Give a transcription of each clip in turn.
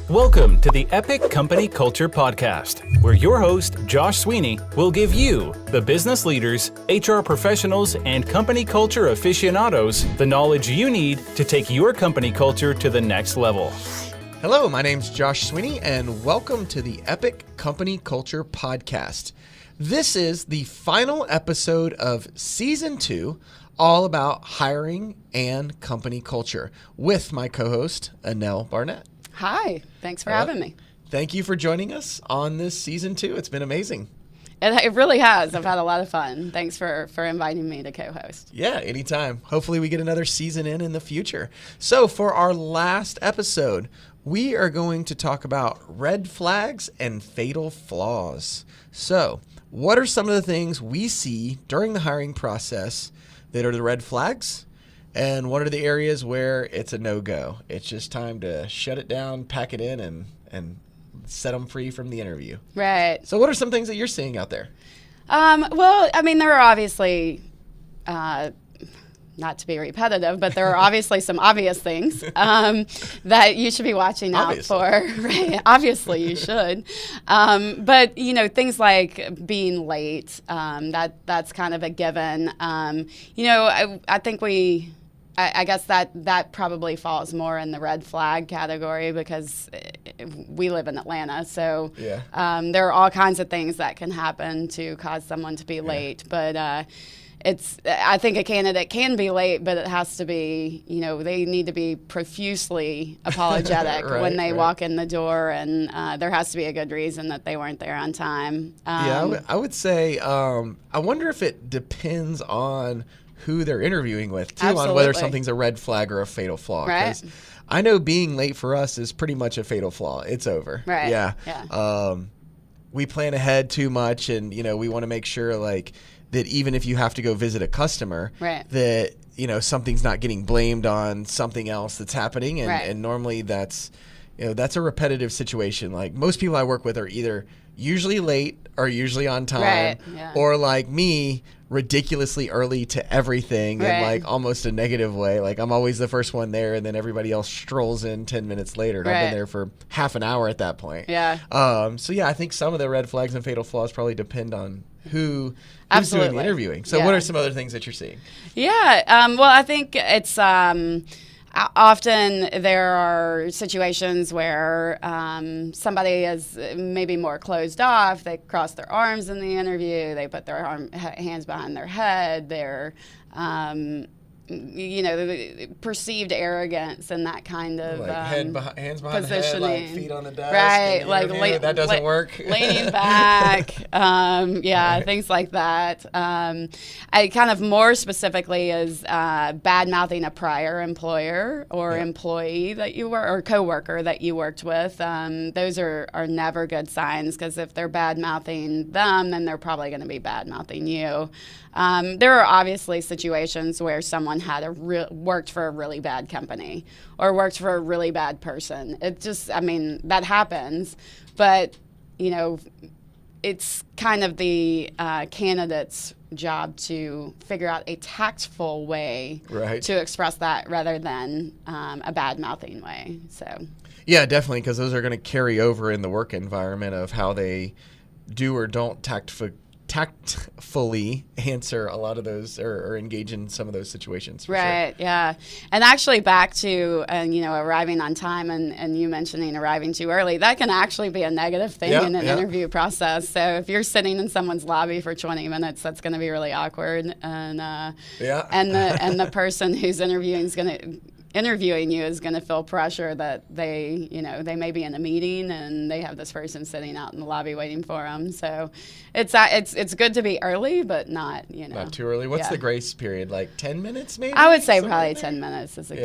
Welcome to the Epic Company Culture Podcast, where your host, Josh Sweeney, will give you, the business leaders, HR professionals, and company culture aficionados, the knowledge you need to take your company culture to the next level. Hello, my name's Josh Sweeney, and welcome to the Epic Company Culture Podcast. This is the final episode of Season 2, all about hiring and company culture, with my co-host, Annelle Barnett. Hi, thanks for having me. Thank you for joining us on this Season 2. It's been amazing. It really has. I've had a lot of fun. Thanks for inviting me to co-host. Yeah, anytime. Hopefully we get another season in the future. So for our last episode, we are going to talk about red flags and fatal flaws. So what are some of the things we see during the hiring process that are the red flags? And what are the areas where it's a no-go? It's just time to shut it down, pack it in, and set them free from the interview. Right. So what are some things that you're seeing out there? Well, I mean, there are obviously, not to be repetitive, but there are obviously some obvious things that you should be watching out for. Right? Obviously, you should. But, you know, things like being late, that's kind of a given. I think I guess that probably falls more in the red flag category because we live in Atlanta. So there are all kinds of things that can happen to cause someone to be late. But I think a candidate can be late, but it has to be, they need to be profusely apologetic when they walk in the door, and there has to be a good reason that they weren't there on time. I would say, I wonder if it depends on who they're interviewing with, too, Absolutely. on whether something's a red flag or a fatal flaw. Right. I know being late for us is pretty much a fatal flaw. It's over. Right. Yeah. We plan ahead too much, and, we want to make sure, that even if you have to go visit a customer, that, something's not getting blamed on something else that's happening. And normally that's a repetitive situation. Like, most people I work with are either usually late or usually on time, or like me, ridiculously early to everything in like almost a negative way. Like, I'm always the first one there, and then everybody else strolls in 10 minutes later, and I've been there for half an hour at that point. I think some of the red flags and fatal flaws probably depend on who's doing the interviewing. So what are some other things that you're seeing? Well, I think it's often there are situations where somebody is maybe more closed off. They cross their arms in the interview. They put their hands behind their head. They're the perceived arrogance and that kind of hands behind positioning. the head, like feet on the desk. Right, that doesn't work. Leaning back, things like that. I kind of more specifically is bad mouthing a prior employer or employee that you were or coworker that you worked with. Those are never good signs, because if they're bad mouthing them, then they're probably going to be bad mouthing you. There are obviously situations where someone had worked for a really bad company or worked for a really bad person. That happens. But, it's kind of the candidate's job to figure out a tactful way to express that rather than a bad-mouthing way. So. Yeah, definitely, because those are going to carry over in the work environment of how they do or don't tactfully answer a lot of those or engage in some of those situations. Right, yeah. And actually back to, arriving on time and you mentioning arriving too early, that can actually be a negative thing in an interview process. So if you're sitting in someone's lobby for 20 minutes, that's going to be really awkward. And the person who's interviewing you is going to feel pressure that they may be in a meeting and they have this person sitting out in the lobby waiting for them. So it's good to be early, but not too early. What's the grace period? Like 10 minutes, maybe? I would say probably 10 minutes is a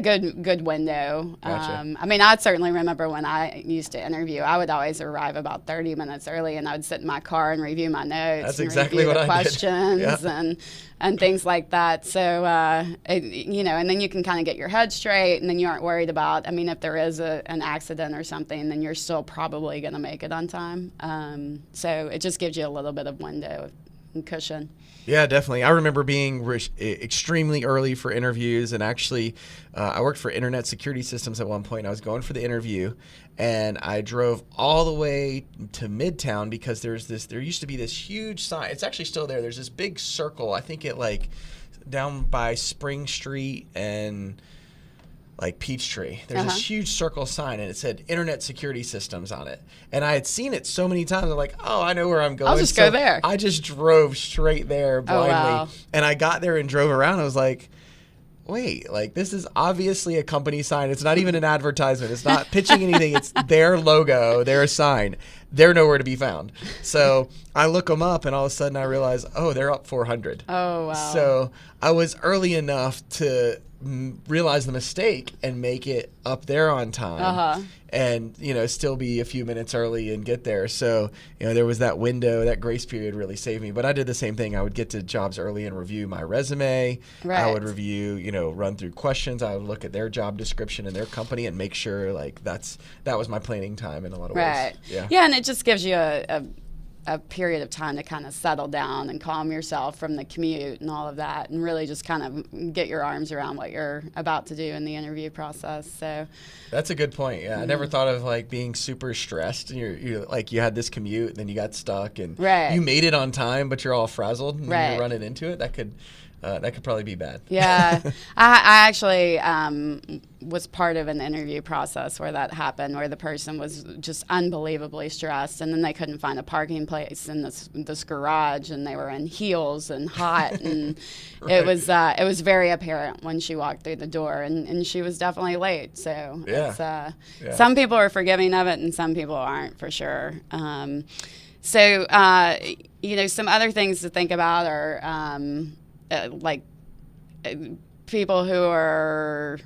good window. Gotcha. I certainly remember when I used to interview, I would always arrive about 30 minutes early, and I would sit in my car and review my notes. That's and exactly review what the I questions did. and things like that. So, and then you can kind of get your head straight, and then you aren't worried about, if there is an accident or something, then you're still probably going to make it on time. So it just gives you a little bit of window cushion. Yeah, definitely. I remember being extremely early for interviews, and actually I worked for Internet Security Systems at one point. I was going for the interview, and I drove all the way to Midtown because there used to be this huge sign. It's actually still there. There's this big circle. I think it like down by Spring Street and like Peachtree. There's this huge circle sign, and it said Internet Security Systems on it. And I had seen it so many times. I'm like, oh, I know where I'm going. I'll just go there. I just drove straight there blindly. Oh, wow. And I got there and drove around. I was like, wait, like this is obviously a company sign. It's not even an advertisement. It's not pitching anything. It's their logo, their sign. They're nowhere to be found. So I look them up, and all of a sudden I realize, oh, they're up 400. Oh, wow. So I was early enough to realize the mistake and make it up there on time, and still be a few minutes early and get there. So there was that window, that grace period really saved me. But I did the same thing. I would get to jobs early and review my resume. Right. I would review, run through questions. I would look at their job description and their company and make sure like that was my planning time in a lot of ways. Yeah, and it just gives you a period of time to kind of settle down and calm yourself from the commute and all of that, and really just kind of get your arms around what you're about to do in the interview process. So that's a good point. Yeah, I never thought of like being super stressed, and you're like you had this commute and then you got stuck and you made it on time, but you're all frazzled and you're running into it. That could probably be bad. Yeah. I actually was part of an interview process where that happened, where the person was just unbelievably stressed, and then they couldn't find a parking place in this garage, and they were in heels and hot, and it was very apparent when she walked through the door, and she was definitely late. So some people are forgiving of it, and some people aren't, for sure. Some other things to think about are people who are.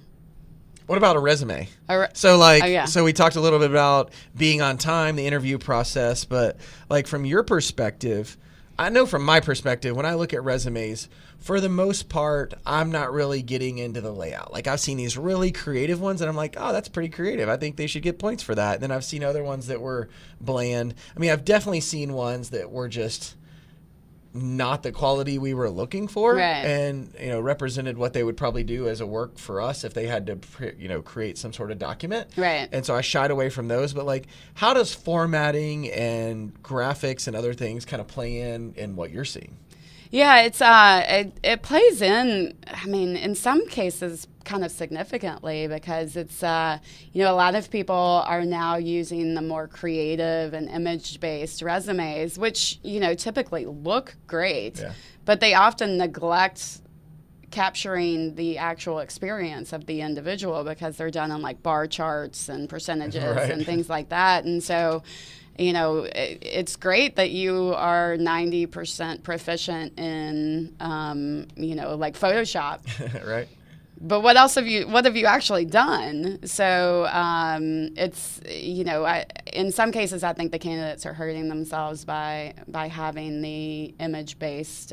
What about a resume? So we talked a little bit about being on time, the interview process, but like from your perspective, I know from my perspective, when I look at resumes, for the most part, I'm not really getting into the layout. Like I've seen these really creative ones and I'm like, oh, that's pretty creative. I think they should get points for that. And then I've seen other ones that were bland. I mean, I've definitely seen ones that were just not the quality we were looking for, and represented what they would probably do as a work for us if they had to create some sort of document. Right. And so I shied away from those. But like, how does formatting and graphics and other ththings kind of play in what you're seeing? Yeah, it's it plays in. I mean, in some cases, kind of significantly, because it's a lot of people are now using the more creative and image-based resumes, which typically look great, but they often neglect capturing the actual experience of the individual because they're done on like bar charts and percentages and things like that, and so. It's great that you are 90% proficient in, like Photoshop. Right. But what have you actually done? So it's, in some cases, I think the candidates are hurting themselves by having the image-based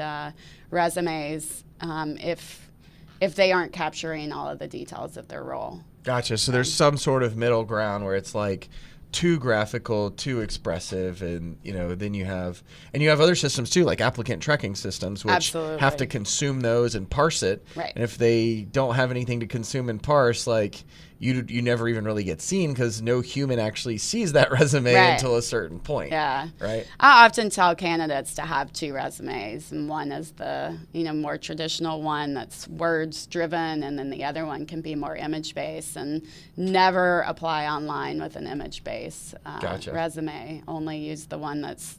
resumes if they aren't capturing all of the details of their role. Gotcha. So there's some sort of middle ground where it's like, too graphical, too expressive, and then you have other systems too, like applicant tracking systems, which have to consume those and parse it. Right. And if they don't have anything to consume and parse, like you never even really get seen because no human actually sees that resume until a certain point. Yeah. Right. I often tell candidates to have two resumes, and one is the more traditional one that's words driven, and then the other one can be more image based, and never apply online with an image based resume. Only use the one that's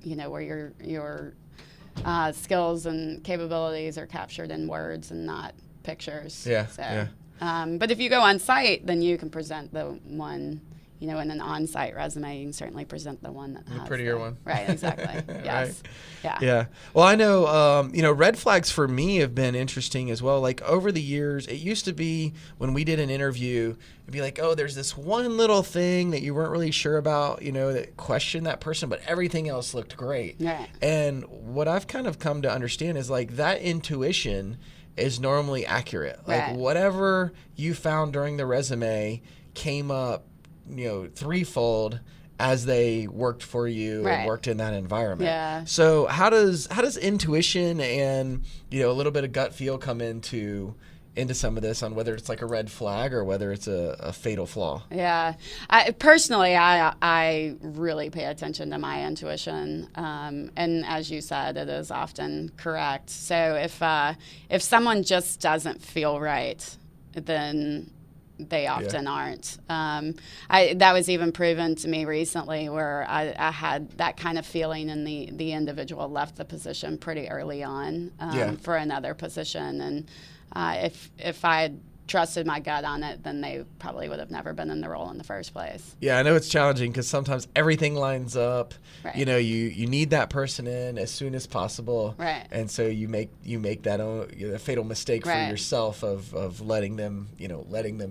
where your skills and capabilities are captured in words and not pictures. Yeah. So. Yeah. But if you go on site, then you can present the one, in an on-site resume. You can certainly present the one that has the prettier one. Right, exactly. Yes. Right. Yeah. Well, I know, red flags for me have been interesting as well. Like over the years, it used to be when we did an interview, it'd be like, oh, there's this one little thing that you weren't really sure about, that questioned that person, but everything else looked great. Right. And what I've kind of come to understand is like that intuition is normally accurate. Like whatever you found during the resume came up, threefold as they worked for you right. and worked in that environment. Yeah. So how does intuition and, a little bit of gut feel come into some of this on whether it's like a red flag or whether it's a fatal flaw? Yeah. I really pay attention to my intuition. And as you said, it is often correct. So if someone just doesn't feel right, then they often aren't. That was even proven to me recently where I had that kind of feeling and the individual left the position pretty early on for another position. And if I had trusted my gut on it, then they probably would have never been in the role in the first place. Yeah, I know it's challenging because sometimes everything lines up. Right. You need that person in as soon as possible. Right. And so you make that a fatal mistake for yourself of letting them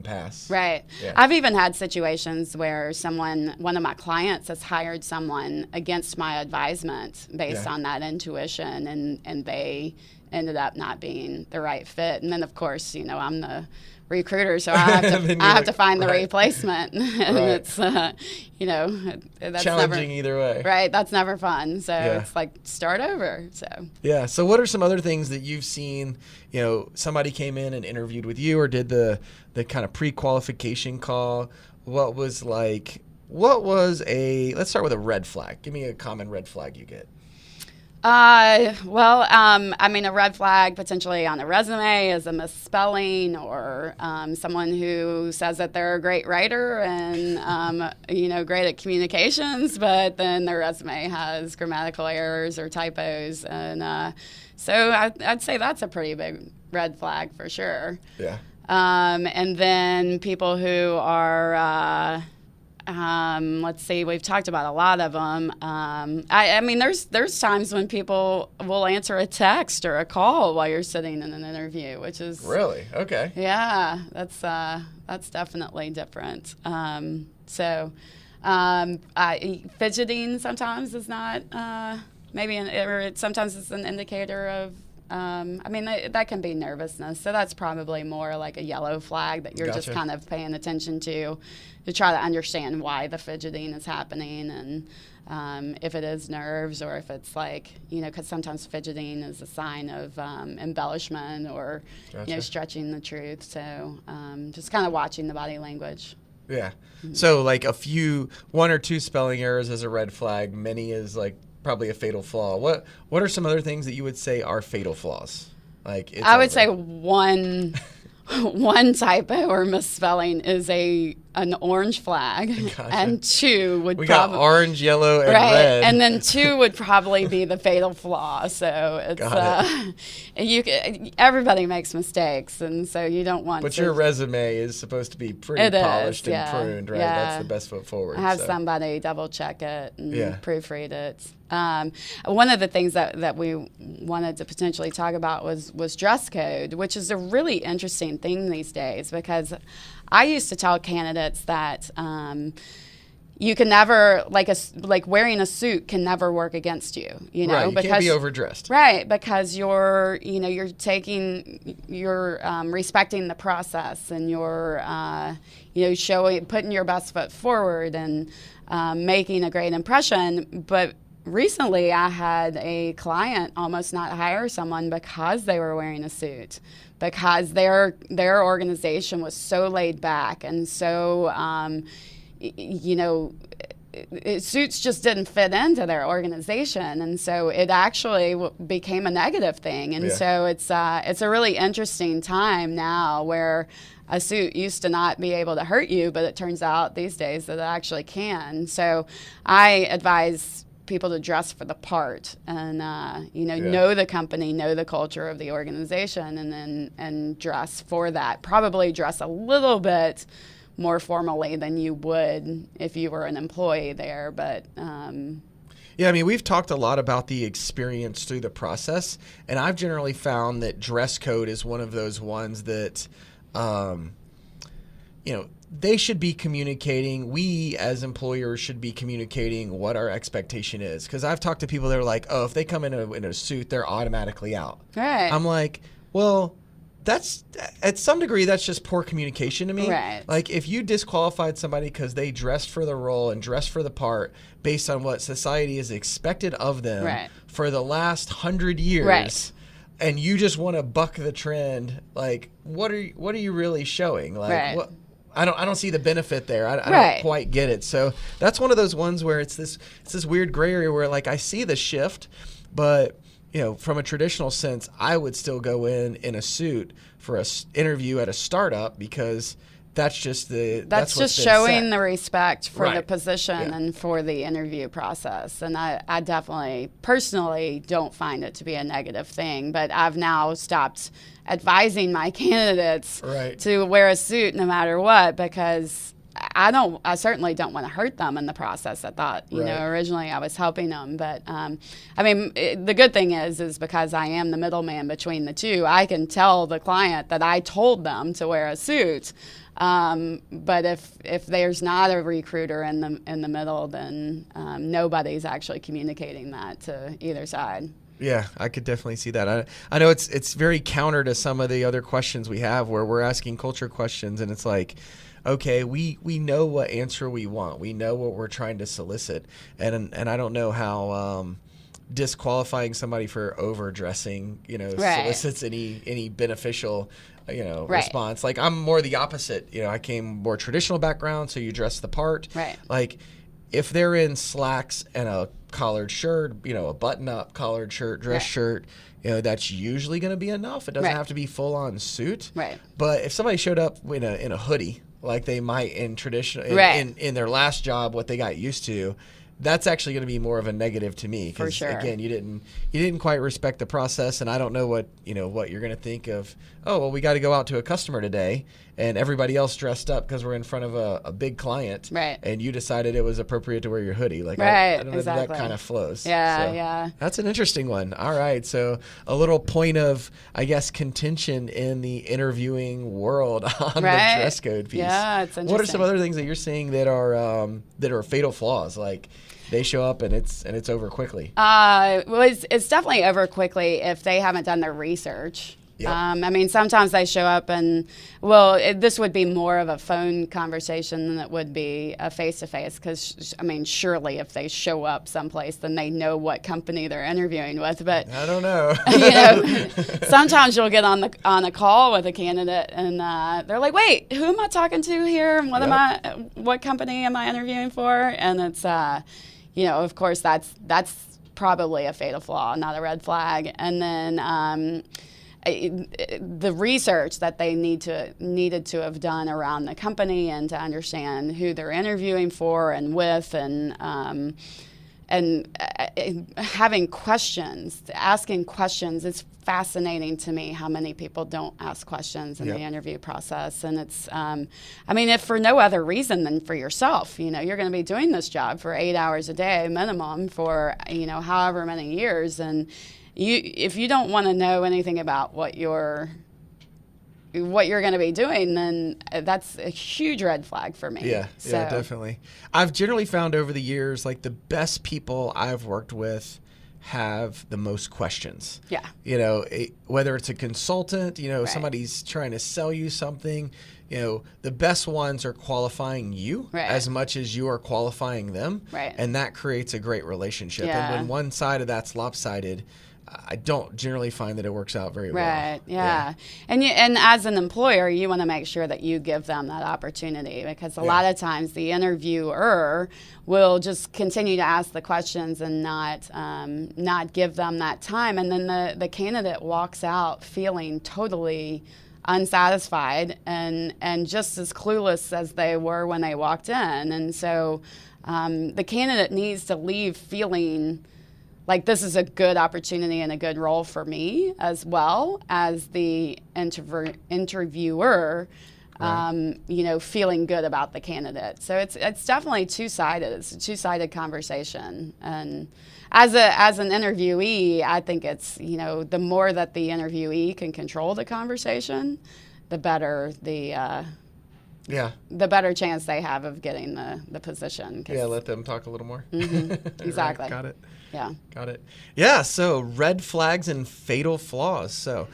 pass. Right. Yeah. I've even had situations where one of my clients has hired someone against my advisement based on that intuition, and they ended up not being the right fit. And then, of course, I'm the recruiter, so I have to find the replacement. And it's, that's challenging either way. Right. That's never fun. So it's like start over. So. Yeah. So what are some other things that you've seen, somebody came in and interviewed with you or did the kind of pre-qualification call? Let's start with a red flag. Give me a common red flag you get. A red flag potentially on a resume is a misspelling or someone who says that they're a great writer and, great at communications, but then their resume has grammatical errors or typos. And so I'd say that's a pretty big red flag for sure. Yeah. And then people who are... let's see, we've talked about a lot of them. There's times when people will answer a text or a call while you're sitting in an interview, which is really okay. Yeah, that's definitely different. Fidgeting sometimes is not sometimes it's an indicator of. That can be nervousness. So that's probably more like a yellow flag that you're just kind of paying attention to try to understand why the fidgeting is happening and if it is nerves or if it's like, because sometimes fidgeting is a sign of embellishment or, stretching the truth. So just kind of watching the body language. Yeah. Mm-hmm. So like one or two spelling errors is a red flag. Many is like probably a fatal flaw. What are some other things that you would say are fatal flaws? I would say one typo or misspelling is an orange flag, gotcha. And two would got orange, yellow, and red, and then two would probably be the fatal flaw. So it's everybody makes mistakes, and so you don't want. But your resume is supposed to be pretty polished and pruned, right? Yeah. That's the best foot forward. Have somebody double check it and proofread it. One of the things that we wanted to potentially talk about was dress code, which is a really interesting thing these days because I used to tell candidates that you can never like wearing a suit can never work against you. Right, you because can't be overdressed. Right, because you're respecting the process and you're putting your best foot forward and making a great impression, but. Recently, I had a client almost not hire someone because they were wearing a suit, because their organization was so laid back and so, suits just didn't fit into their organization, and so it actually became a negative thing. And so it's a really interesting time now where a suit used to not be able to hurt you, but it turns out these days that it actually can. So I advise people to dress for the part and know the company, know the culture of the organization, and dress for that. Probably dress a little bit more formally than you would if you were an employee there, but we've talked a lot about the experience through the process, and I've generally found that dress code is one of those ones that they should be communicating. We as employers should be communicating what our expectation is. Because I've talked to people that are like, oh, if they come in a suit, they're automatically out. Right. I'm like, well, That's at some degree that's just poor communication to me. Right. Like if you disqualified somebody because they dressed for the role and dressed for the part based on what society has expected of them for the last 100 years, and you just want to buck the trend, like what are you really showing? Like what? I don't see the benefit there. I don't quite get it. So that's one of those ones where it's this weird gray area where like I see the shift, but from a traditional sense, I would still go in a suit for a interview at a startup because that's just showing the respect for the position and for the interview process. And I definitely personally don't find it to be a negative thing, but I've now stopped advising my candidates to wear a suit no matter what, because I certainly don't want to hurt them in the process. I thought, originally I was helping them, but the good thing is because I am the middleman between the two, I can tell the client that I told them to wear a suit. But if there's not a recruiter in the middle, then nobody's actually communicating that to either side. Yeah, I could definitely see that. I know it's very counter to some of the other questions we have where we're asking culture questions, and it's like, okay, we know what answer we want. We know what we're trying to solicit. And I don't know how disqualifying somebody for overdressing, solicits any beneficial, response. Like I'm more the opposite. I came more traditional background, so you dress the part. Right. Like if they're in slacks and a collared shirt, a button-up collared shirt, dress shirt, that's usually going to be enough. It doesn't have to be full-on suit. Right. But if somebody showed up in a hoodie, like they might in traditional in their last job, what they got used to, that's actually going to be more of a negative to me. For sure. Again, you didn't quite respect the process, and I don't know what you're going to think of. Oh, well, we got to go out to a customer today, and everybody else dressed up because we're in front of a big client, and you decided it was appropriate to wear your hoodie. Like I don't know if that kind of flows. Yeah. That's an interesting one. All right, so a little point of, I guess, contention in the interviewing world on the dress code piece. Yeah, it's interesting. What are some other things that you're seeing that are fatal flaws? Like they show up and it's over quickly. It's definitely over quickly if they haven't done their research. Yep. Sometimes they show up and, this would be more of a phone conversation than it would be a face-to-face because, surely if they show up someplace, then they know what company they're interviewing with. But I don't know. Sometimes you'll get on a call with a candidate and they're like, wait, who am I talking to here? And what company am I interviewing for? And it's, of course, that's probably a fatal flaw, not a red flag. And then the research that they needed to have done around the company and to understand who they're interviewing for and with, and having questions, asking questions. It's fascinating to me how many people don't ask questions in the interview process. And it's, if for no other reason than for yourself, you're going to be doing this job for 8 hours a day minimum for, however many years. And if you don't want to know anything about what you're going to be doing, then that's a huge red flag for me. Yeah, definitely. I've generally found over the years, like the best people I've worked with have the most questions. Yeah. Whether it's a consultant, somebody's trying to sell you something, the best ones are qualifying you as much as you are qualifying them. Right. And that creates a great relationship. Yeah. And when one side of that's lopsided, I don't generally find that it works out very well. Right. Yeah. And as an employer, you want to make sure that you give them that opportunity, because a lot of times the interviewer will just continue to ask the questions and not give them that time, and then the candidate walks out feeling totally unsatisfied and just as clueless as they were when they walked in. And so the candidate needs to leave feeling like this is a good opportunity and a good role for me, as well as the interviewer, feeling good about the candidate. So it's definitely two-sided. It's a two-sided conversation. And as an interviewee, I think it's, the more that the interviewee can control the conversation, the better the better chance they have of getting the position. Yeah, let them talk a little more. Mm-hmm. Exactly. Right, got it. Yeah. Got it. Yeah, so red flags and fatal flaws. So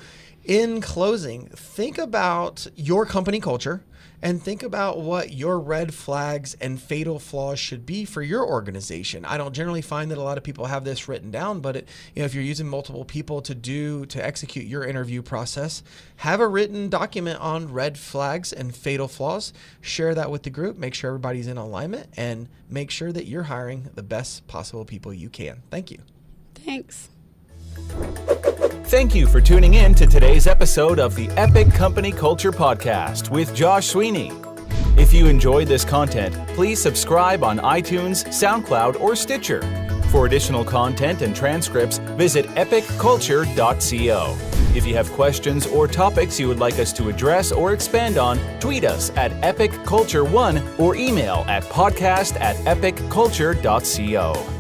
in closing, think about your company culture and think about what your red flags and fatal flaws should be for your organization. I don't generally find that a lot of people have this written down, but if you're using multiple people to execute your interview process, have a written document on red flags and fatal flaws. Share that with the group. Make sure everybody's in alignment and make sure that you're hiring the best possible people you can. Thank you. Thanks. Thank you for tuning in to today's episode of the Epic Company Culture Podcast with Josh Sweeney. If you enjoyed this content, please subscribe on iTunes, SoundCloud, or Stitcher. For additional content and transcripts, visit epicculture.co. If you have questions or topics you would like us to address or expand on, tweet us at epicculture1 or email at podcast@epicculture.co.